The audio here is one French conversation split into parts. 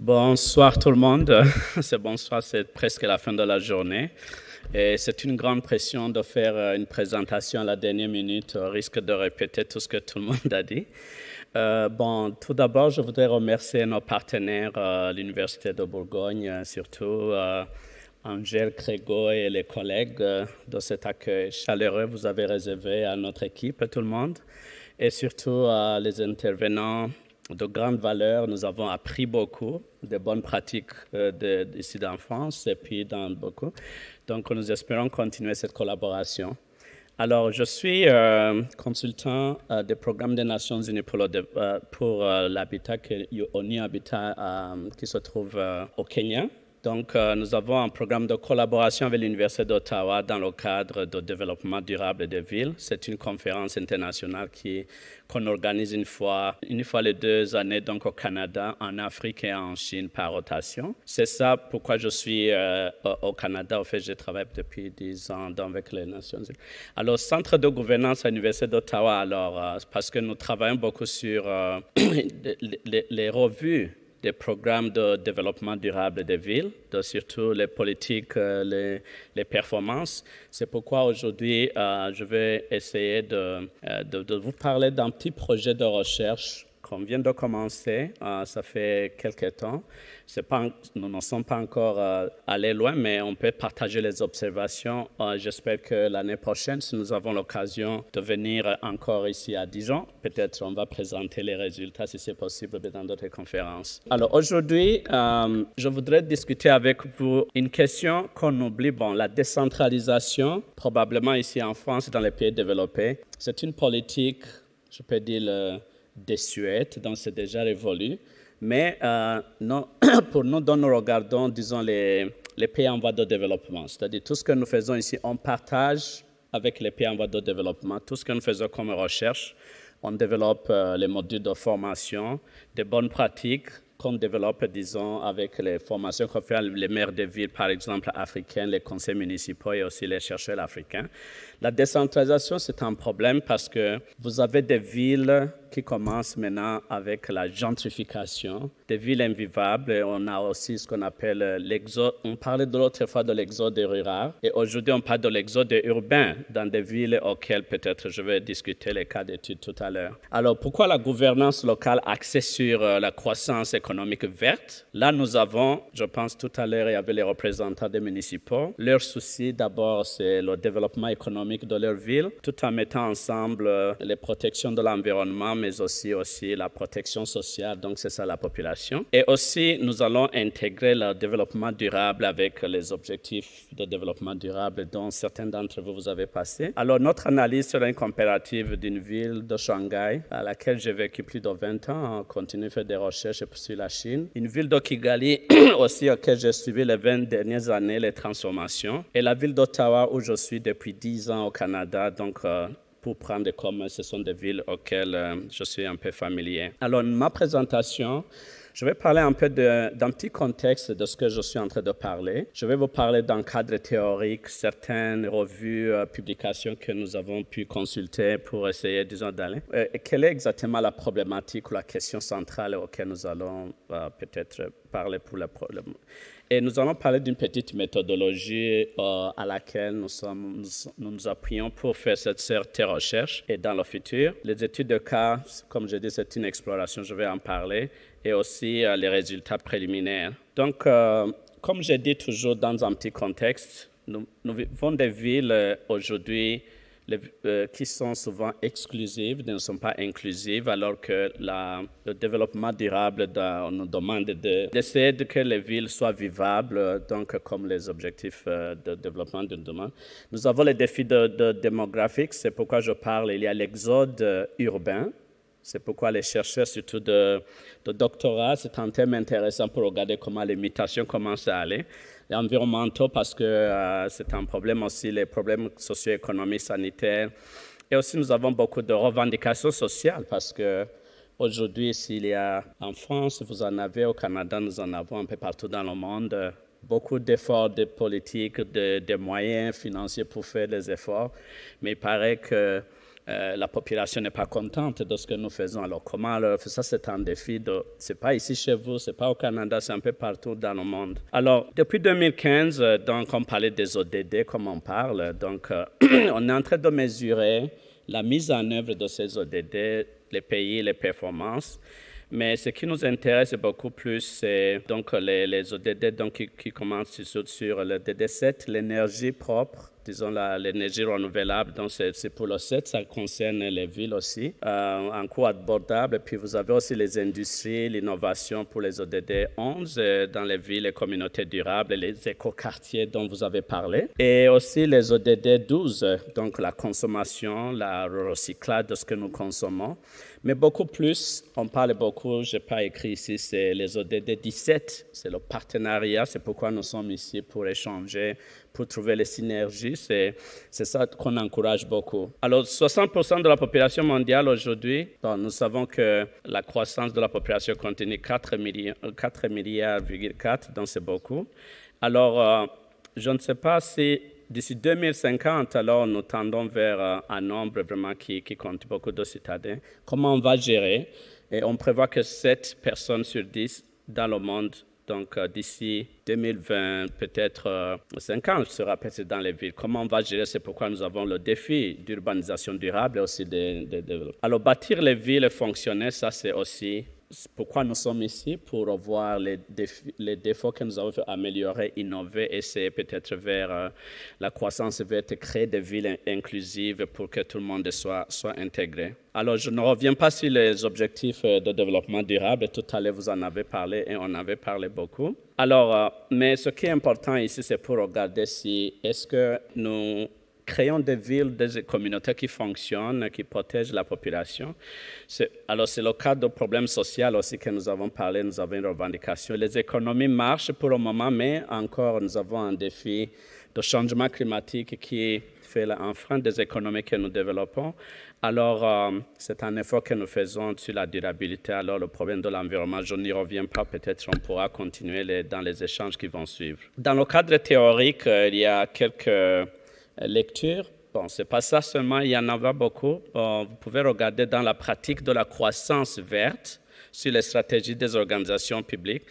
Bonsoir tout le monde. Bonsoir, c'est presque la fin de la journée. Et c'est une grande pression de faire une présentation à la dernière minute, au risque de répéter tout ce que tout le monde a dit. Tout d'abord, je voudrais remercier nos partenaires, l'Université de Bourgogne, surtout Angèle, Grégo et les collègues de cet accueil chaleureux que vous avez réservé à notre équipe, tout le monde, et surtout les intervenants de grande valeur. Nous avons appris beaucoup de bonnes pratiques ici en France et puis dans beaucoup. Donc, nous espérons continuer cette collaboration. Alors, je suis consultant des programmes des Nations Unies pour l'habitat, ONU Habitat, qui se trouve au Kenya. Donc, nous avons un programme de collaboration avec l'Université d'Ottawa dans le cadre de développement durable des villes. C'est une conférence internationale qu'on organise une fois les 2 années, donc au Canada, en Afrique et en Chine par rotation. C'est ça pourquoi je suis au Canada. En fait, je travaille depuis 10 ans avec les Nations Unies. Alors, centre de gouvernance à l'Université d'Ottawa, parce que nous travaillons beaucoup sur les revues des programmes de développement durable des villes, surtout les politiques, les performances. C'est pourquoi aujourd'hui, je vais essayer de vous parler d'un petit projet de recherche qu'on vient de commencer. Ça fait quelques temps. Nous ne sommes pas encore allés loin, mais on peut partager les observations. J'espère que l'année prochaine, si nous avons l'occasion de venir encore ici à Dijon, peut-être on va présenter les résultats, si c'est possible, dans d'autres conférences. Alors aujourd'hui, je voudrais discuter avec vous une question qu'on oublie. La décentralisation, probablement ici en France et dans les pays développés, c'est une politique, je peux dire, désuète, donc c'est déjà révolu. Mais non, pour nous, dont nous regardons, disons, les pays en voie de développement, c'est-à-dire tout ce que nous faisons ici, on partage avec les pays en voie de développement, tout ce que nous faisons comme recherche, on développe les modules de formation, des bonnes pratiques qu'on développe, disons, avec les formations qu'on fait les maires des villes, par exemple, africaines, les conseils municipaux et aussi les chercheurs africains. La décentralisation, c'est un problème parce que vous avez des villes qui commencent maintenant avec la gentrification, des villes invivables. Et on a aussi ce qu'on appelle l'exode. On parlait de l'autre fois de l'exode rural. Et aujourd'hui, on parle de l'exode urbain dans des villes auxquelles peut-être je vais discuter les cas d'études tout à l'heure. Alors, pourquoi la gouvernance locale axée sur la croissance économique verte? Là, nous avons, je pense tout à l'heure, il y avait les représentants des municipaux. Leur souci, d'abord, c'est le développement économique de leur ville, tout en mettant ensemble les protections de l'environnement, mais aussi la protection sociale, donc c'est ça la population. Et aussi, nous allons intégrer le développement durable avec les objectifs de développement durable dont certains d'entre vous avez passé. Alors, notre analyse sera une comparative d'une ville de Shanghai, à laquelle j'ai vécu plus de 20 ans, on continue de faire des recherches sur la Chine. Une ville de Kigali aussi, auquel j'ai suivi les 20 dernières années les transformations. Et la ville d'Ottawa, où je suis depuis 10 ans au Canada, donc pour prendre comme ce sont des villes auxquelles je suis un peu familier. Alors, ma présentation, je vais parler un peu d'un petit contexte de ce que je suis en train de parler. Je vais vous parler d'un cadre théorique, certaines revues, publications que nous avons pu consulter pour essayer, disons, d'aller. Quelle est exactement la problématique ou la question centrale auquel nous allons peut-être parler pour le problème? Et nous allons parler d'une petite méthodologie à laquelle nous appuyons pour faire cette recherche. Et dans le futur, les études de cas, comme je dis, c'est une exploration, je vais en parler, et aussi les résultats préliminaires. Donc, comme je dis toujours dans un petit contexte, nous vivons des villes aujourd'hui qui sont souvent exclusives, ne sont pas inclusives, alors que le développement durable nous demande d'essayer que les villes soient vivables, donc comme les objectifs de développement nous demandent. Nous avons les défis démographiques, c'est pourquoi je parle, il y a l'exode urbain. C'est pourquoi les chercheurs, surtout de doctorat, c'est un thème intéressant pour regarder comment les mutations commencent à aller. Les environnementaux, parce que c'est un problème aussi, les problèmes socio-économiques, sanitaires. Et aussi, nous avons beaucoup de revendications sociales, parce que aujourd'hui, s'il y a en France, vous en avez au Canada, nous en avons un peu partout dans le monde, beaucoup d'efforts de politique, de moyens financiers pour faire des efforts. Mais il paraît que la population n'est pas contente de ce que nous faisons. Alors, comment leur faire ça? C'est un défi. Ce n'est pas ici chez vous, ce n'est pas au Canada, c'est un peu partout dans le monde. Alors, depuis 2015, donc, on parlait des ODD, comme on parle. Donc, on est en train de mesurer la mise en œuvre de ces ODD, les pays, les performances. Mais ce qui nous intéresse beaucoup plus, c'est donc les ODD donc, qui commencent sur le DD7, l'énergie propre, disons l'énergie renouvelable. Donc c'est pour le 7, ça concerne les villes aussi, en coût abordable. Puis vous avez aussi les industries, l'innovation pour les ODD 11 dans les villes et communautés durables, les écoquartiers dont vous avez parlé. Et aussi les ODD 12, donc la consommation, le recyclage de ce que nous consommons. Mais beaucoup plus, on parle beaucoup, je n'ai pas écrit ici, c'est les ODD 17, c'est le partenariat, c'est pourquoi nous sommes ici pour échanger, pour trouver les synergies, c'est ça qu'on encourage beaucoup. Alors, 60% de la population mondiale aujourd'hui, nous savons que la croissance de la population continue 4 milliards, donc c'est beaucoup. Alors, je ne sais pas si d'ici 2050, alors nous tendons vers un nombre vraiment qui compte beaucoup de citadins. Comment on va gérer? Et on prévoit que 7 personnes sur 10 dans le monde, donc d'ici 2020, peut-être 50 sera peut-être dans les villes. Comment on va gérer? C'est pourquoi nous avons le défi d'urbanisation durable et aussi de... Alors, bâtir les villes fonctionnelles, ça c'est aussi... pourquoi nous sommes ici, pour revoir les défauts que nous avons fait améliorer, innover, essayer peut-être vers la croissance verte, créer des villes inclusives pour que tout le monde soit intégré. Alors, je ne reviens pas sur les objectifs de développement durable. Tout à l'heure, vous en avez parlé et on avait parlé beaucoup. Alors, mais ce qui est important ici, c'est pour regarder si est-ce que nous créons des villes, des communautés qui fonctionnent, qui protègent la population. Alors, c'est le cas de problèmes sociaux aussi que nous avons parlé, nous avons une revendication. Les économies marchent pour le moment, mais encore, nous avons un défi de changement climatique qui fait un frein des économies que nous développons. Alors, c'est un effort que nous faisons sur la durabilité. Alors, le problème de l'environnement, je n'y reviens pas. Peut-être on pourra continuer dans les échanges qui vont suivre. Dans le cadre théorique, il y a quelques lecture. Bon, c'est pas ça seulement, il y en a beaucoup. Bon, vous pouvez regarder dans la pratique de la croissance verte sur les stratégies des organisations publiques.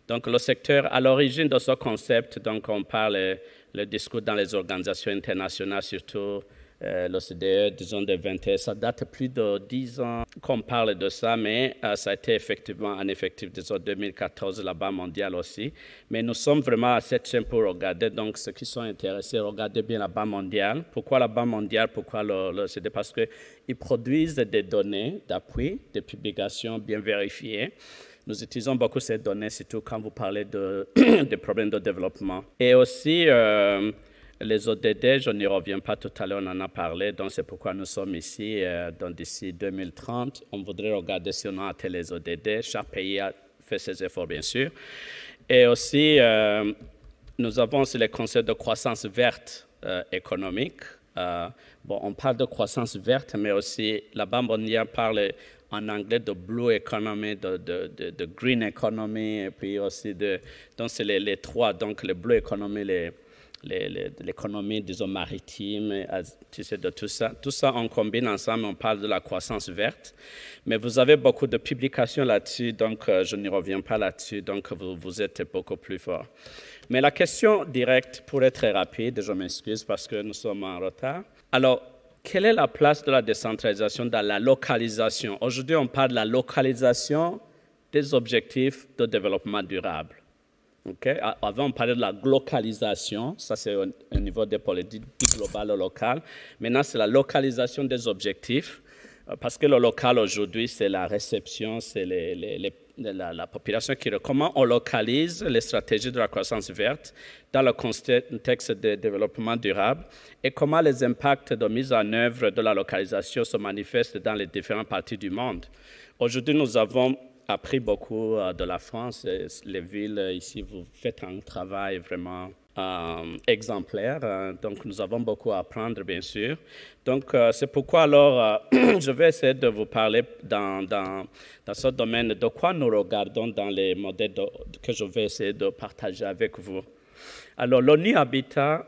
Donc, le secteur, à l'origine de ce concept, donc on parle le discours dans les organisations internationales, surtout l'OCDE, disons de 21, ça date plus de 10 ans qu'on parle de ça, mais ça a été effectivement un effectif, disons 2014, la Banque mondiale aussi. Mais nous sommes vraiment à cette chaîne pour regarder, donc ceux qui sont intéressés, regardez bien la Banque mondiale. Pourquoi la Banque mondiale? Pourquoi l'OCDE? Parce qu'ils produisent des données d'appui, des publications bien vérifiées. Nous utilisons beaucoup ces données, surtout quand vous parlez des problèmes de développement. Et aussi, les ODD, je n'y reviens pas tout à l'heure, on en a parlé, donc c'est pourquoi nous sommes ici. Donc d'ici 2030, on voudrait regarder si on a atteint les ODD. Chaque pays a fait ses efforts, bien sûr. Et aussi, nous avons aussi les concepts de croissance verte économique. Bon, on parle de croissance verte, mais aussi la Banque mondiale parle en anglais de blue economy, de green economy, et puis aussi donc c'est les trois, donc le blue economy, l'économie, disons, maritime, tu sais, de tout ça. Tout ça, on combine ensemble, on parle de la croissance verte. Mais vous avez beaucoup de publications là-dessus, donc je n'y reviens pas là-dessus, donc vous êtes beaucoup plus fort. Mais la question directe, pour être très rapide, je m'excuse parce que nous sommes en retard. Alors, quelle est la place de la décentralisation dans la localisation? Aujourd'hui, on parle de la localisation des objectifs de développement durable. Okay? Avant, on parlait de la localisation, ça c'est au niveau des politiques globales ou locales. Maintenant, c'est la localisation des objectifs, parce que le local aujourd'hui, c'est la réception, c'est la population qui... Comment on localise les stratégies de la croissance verte dans le contexte de développement durable et comment les impacts de mise en œuvre de la localisation se manifestent dans les différentes parties du monde. Aujourd'hui, nous avons appris beaucoup de la France. Les villes ici, vous faites un travail vraiment exemplaire. Donc, nous avons beaucoup à apprendre, bien sûr. Donc, c'est pourquoi, alors, je vais essayer de vous parler dans ce domaine de quoi nous regardons dans les modèles que je vais essayer de partager avec vous. Alors, l'ONU Habitat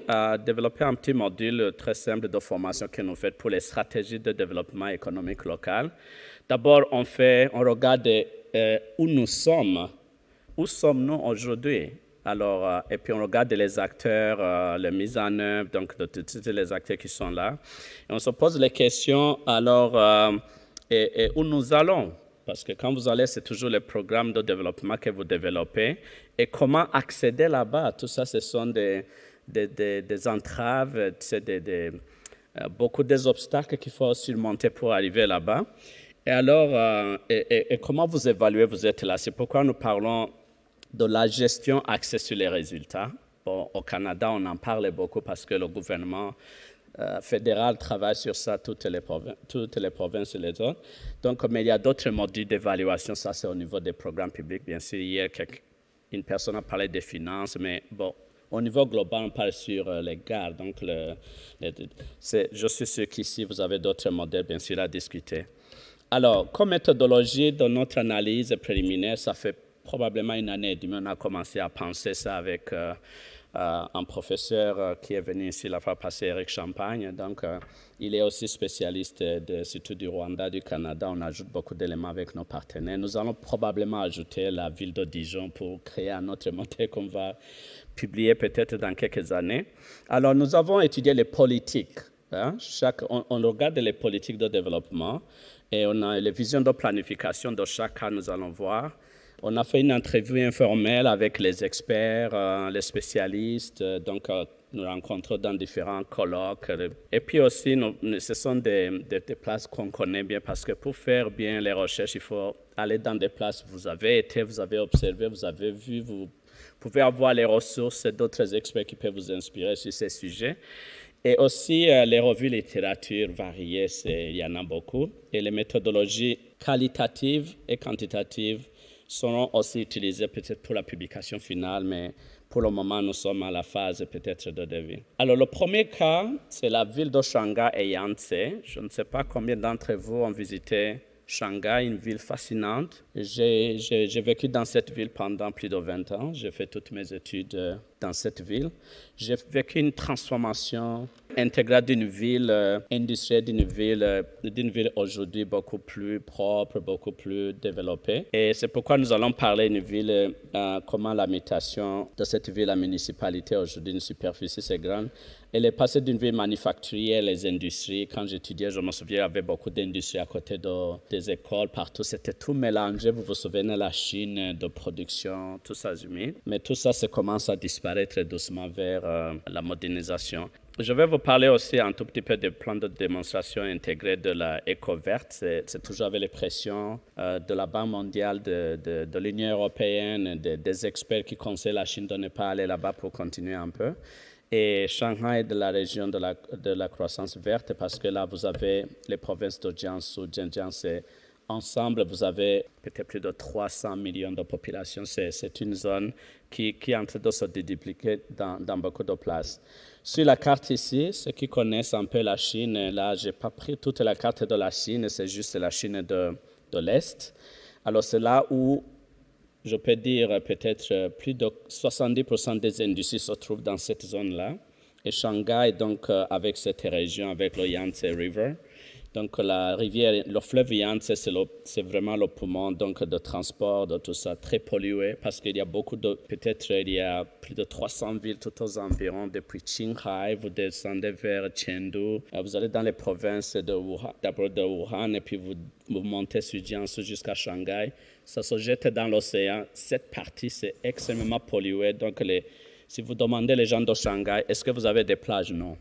a développé un petit module très simple de formation que nous faisons pour les stratégies de développement économique local. D'abord, on regarde où nous sommes. Où sommes-nous aujourd'hui? Alors, et puis on regarde les acteurs, les mises en œuvre, donc de tous les acteurs qui sont là. Et on se pose les questions, alors, et où nous allons? Parce que quand vous allez, c'est toujours les programmes de développement que vous développez. Et comment accéder là-bas? Tout ça, ce sont des entraves, beaucoup des obstacles qu'il faut surmonter pour arriver là-bas. Et alors, et comment vous évaluez, vous êtes là? C'est pourquoi nous parlons de la gestion axée sur les résultats. Bon, au Canada, on en parle beaucoup parce que le gouvernement fédéral travaille sur ça, toutes les provinces et les autres. Donc, mais il y a d'autres modules d'évaluation, ça c'est au niveau des programmes publics. Bien sûr, hier, une personne a parlé des finances, mais bon, au niveau global, on parle sur les gares. Donc, je suis sûr qu'ici, vous avez d'autres modèles, bien sûr, à discuter. Alors, comme méthodologie de notre analyse préliminaire, ça fait probablement une année et demie, on a commencé à penser ça avec un professeur qui est venu ici la fois passée, Eric Champagne. Donc, il est aussi spécialiste surtout du Rwanda, du Canada. On ajoute beaucoup d'éléments avec nos partenaires. Nous allons probablement ajouter la ville de Dijon pour créer un autre modèle qu'on va publier peut-être dans quelques années. Alors, nous avons étudié les politiques. Hein? On regarde les politiques de développement et on a les visions de planification de chaque cas, nous allons voir. On a fait une entrevue informelle avec les experts, les spécialistes, donc nous rencontrons dans différents colloques. Et puis aussi, ce sont des places qu'on connaît bien parce que pour faire bien les recherches, il faut aller dans des places où vous avez été, vous avez observé, vous avez vu, vous pouvez avoir les ressources d'autres experts qui peuvent vous inspirer sur ces sujets. Et aussi, les revues littérature variées, il y en a beaucoup. Et les méthodologies qualitatives et quantitatives seront aussi utilisées peut-être pour la publication finale, mais pour le moment, nous sommes à la phase peut-être de devis. Alors, le premier cas, c'est la ville de Shanghai et Yangtze. Je ne sais pas combien d'entre vous ont visité Shanghai, une ville fascinante. J'ai vécu dans cette ville pendant plus de 20 ans. J'ai fait toutes mes études dans cette ville. J'ai vécu une transformation intégrale d'une ville industrielle, d'une ville aujourd'hui beaucoup plus propre, beaucoup plus développée. Et c'est pourquoi nous allons parler d'une ville, comment la mutation de cette ville à municipalité aujourd'hui, une superficie c'est grande. Elle est passée d'une ville manufacturière, les industries. Quand j'étudiais, je me souviens, il y avait beaucoup d'industries à côté des écoles, partout. C'était tout mélangé. Vous vous souvenez, la Chine de production, tout ça humide. Mais tout ça, ça commence à disparaître doucement vers la modernisation. Je vais vous parler aussi un tout petit peu des plans de démonstration intégrés de la éco-verte. C'est toujours avec les pressions de la Banque mondiale, de l'Union européenne, des experts qui conseillent la Chine de ne pas aller là-bas pour continuer un peu. Et Shanghai est de la région de la croissance verte parce que là, vous avez les provinces de Jiangsu, Zhejiang, ensemble, vous avez peut-être plus de 300 millions de population. C'est une zone qui est en train de se dédupliquer dans beaucoup de places. Sur la carte ici, ceux qui connaissent un peu la Chine, là, je n'ai pas pris toute la carte de la Chine, c'est juste la Chine de l'Est. Alors, c'est là où je peux dire peut-être plus de 70% des industries se trouvent dans cette zone-là. Et Shanghai, donc, avec cette région, avec le Yangtze River. Donc, la rivière, le fleuve Yangtze, c'est vraiment le poumon donc, de transport, de tout ça, très pollué, parce qu'il y a beaucoup de, peut-être il y a plus de 300 villes tout aux environs, depuis Qinghai, vous descendez vers Chengdu, vous allez dans les provinces de Wuhan, d'abord de Wuhan, et puis vous montez sur Jiangsu jusqu'à Shanghai. Ça se jette dans l'océan. Cette partie, c'est extrêmement pollué. Donc, si vous demandez les gens de Shanghai, est-ce que vous avez des plages? Non.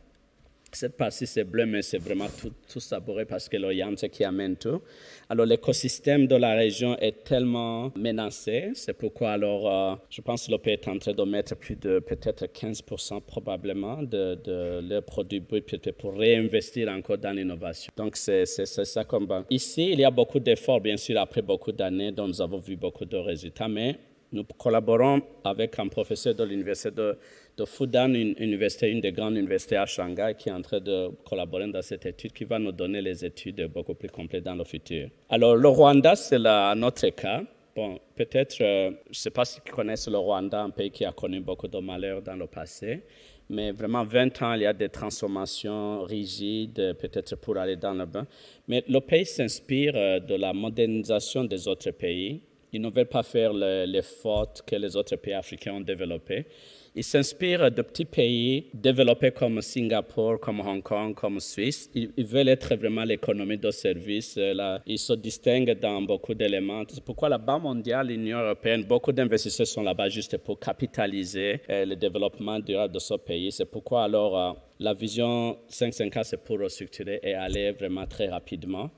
Cette partie, c'est bleu, mais c'est vraiment tout sabouré parce que le Yangtze qui amène tout. Alors, l'écosystème de la région est tellement menacé. C'est pourquoi, alors, je pense que le pays est en train de mettre plus de peut-être 15% probablement de leurs produits bruts pour réinvestir encore dans l'innovation. Donc, c'est ça qu'on va. Ici, il y a beaucoup d'efforts, bien sûr, après beaucoup d'années dont nous avons vu beaucoup de résultats, mais nous collaborons avec un professeur de l'université de Fudan, une des grandes universités à Shanghai, qui est en train de collaborer dans cette étude, qui va nous donner les études beaucoup plus complètes dans le futur. Alors, le Rwanda, c'est notre cas. Bon, peut-être, je ne sais pas si vous connaissez le Rwanda, un pays qui a connu beaucoup de malheurs dans le passé, mais vraiment 20 ans, il y a des transformations rigides, peut-être pour aller dans le bain. Mais le pays s'inspire de la modernisation des autres pays. Ils ne veulent pas faire les fautes que les autres pays africains ont développées. Ils s'inspirent de petits pays développés comme Singapour, comme Hong Kong, comme Suisse. Ils veulent être vraiment l'économie de service. Là, ils se distinguent dans beaucoup d'éléments. C'est pourquoi la Banque mondiale, l'Union européenne, beaucoup d'investisseurs sont là-bas juste pour capitaliser le développement durable de ce pays. C'est pourquoi alors la vision 550, c'est pour restructurer et aller vraiment très rapidement.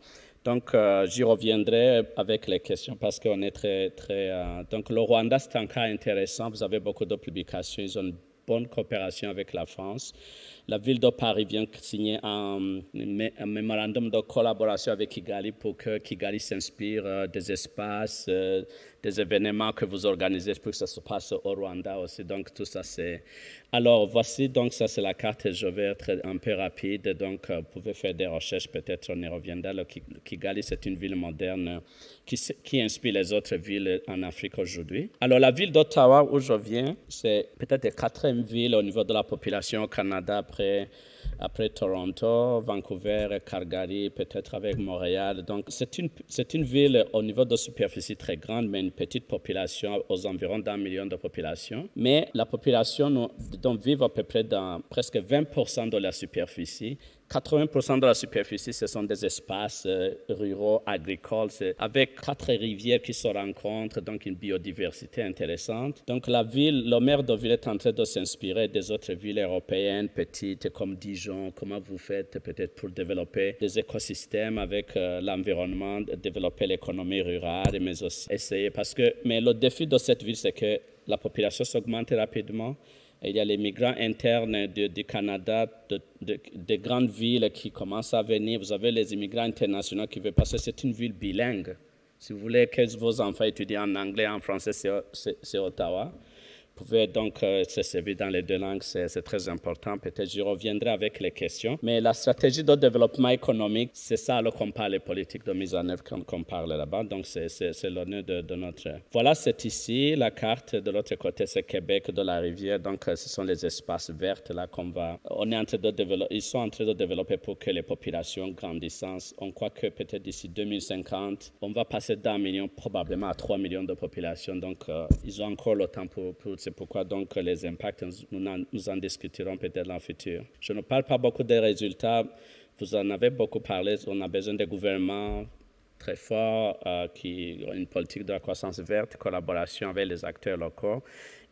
Donc, j'y reviendrai avec les questions parce qu'on est très... Donc, le Rwanda, c'est un cas intéressant. Vous avez beaucoup de publications. Ils ont une bonne coopération avec la France. La ville de Paris vient signer un mémorandum de collaboration avec Kigali pour que Kigali s'inspire des espaces, des événements que vous organisez pour que ça se passe au Rwanda aussi. Donc, tout ça, c'est... Alors, voici, donc, ça, c'est la carte. Je vais être un peu rapide. Donc, vous pouvez faire des recherches, peut-être on y reviendra. Le Kigali, c'est une ville moderne qui inspire les autres villes en Afrique aujourd'hui. Alors, la ville d'Ottawa, où je viens, c'est peut-être la quatrième ville au niveau de la population au Canada, après Toronto, Vancouver, Calgary, peut-être avec Montréal. Donc, c'est une ville au niveau de superficie très grande, mais une petite population, aux environs d'1 million de population. Mais la population donc, vit à peu près dans presque 20% de la superficie. 80% de la superficie, ce sont des espaces ruraux, agricoles, avec 4 rivières qui se rencontrent, donc une biodiversité intéressante. Donc le maire de ville est en train de s'inspirer des autres villes européennes petites comme Dijon. Comment vous faites peut-être pour développer des écosystèmes avec l'environnement, développer l'économie rurale, mais aussi essayer mais le défi de cette ville, c'est que la population s'augmente rapidement. Il y a les migrants internes du Canada, des grandes villes qui commencent à venir. Vous avez les immigrants internationaux qui veulent passer. C'est une ville bilingue. Si vous voulez que vos enfants étudient en anglais et en français, c'est Ottawa. Vous pouvez donc se servir dans les deux langues, c'est très important. Peut-être j'y reviendrai avec les questions. Mais la stratégie de développement économique, c'est ça qu'on parle, les politiques de mise en œuvre qu'on parle là-bas. Donc, c'est l'honneur de notre... Voilà, c'est ici la carte. De l'autre côté, c'est Québec de la rivière. Donc, ce sont les espaces verts là on est en train de développer. Ils sont en train de développer pour que les populations grandissent. On croit que peut-être d'ici 2050, on va passer d'1 million probablement à 3 millions de populations. Donc, ils ont encore le temps pour c'est pourquoi donc les impacts, nous en discuterons peut-être dans le futur. Je ne parle pas beaucoup des résultats. Vous en avez beaucoup parlé. On a besoin de gouvernements très forts qui ont une politique de la croissance verte, collaboration avec les acteurs locaux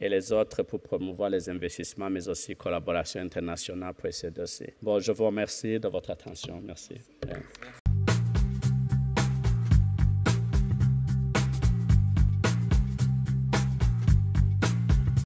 et les autres pour promouvoir les investissements, mais aussi collaboration internationale pour essayer de... Bon, je vous remercie de votre attention. Merci.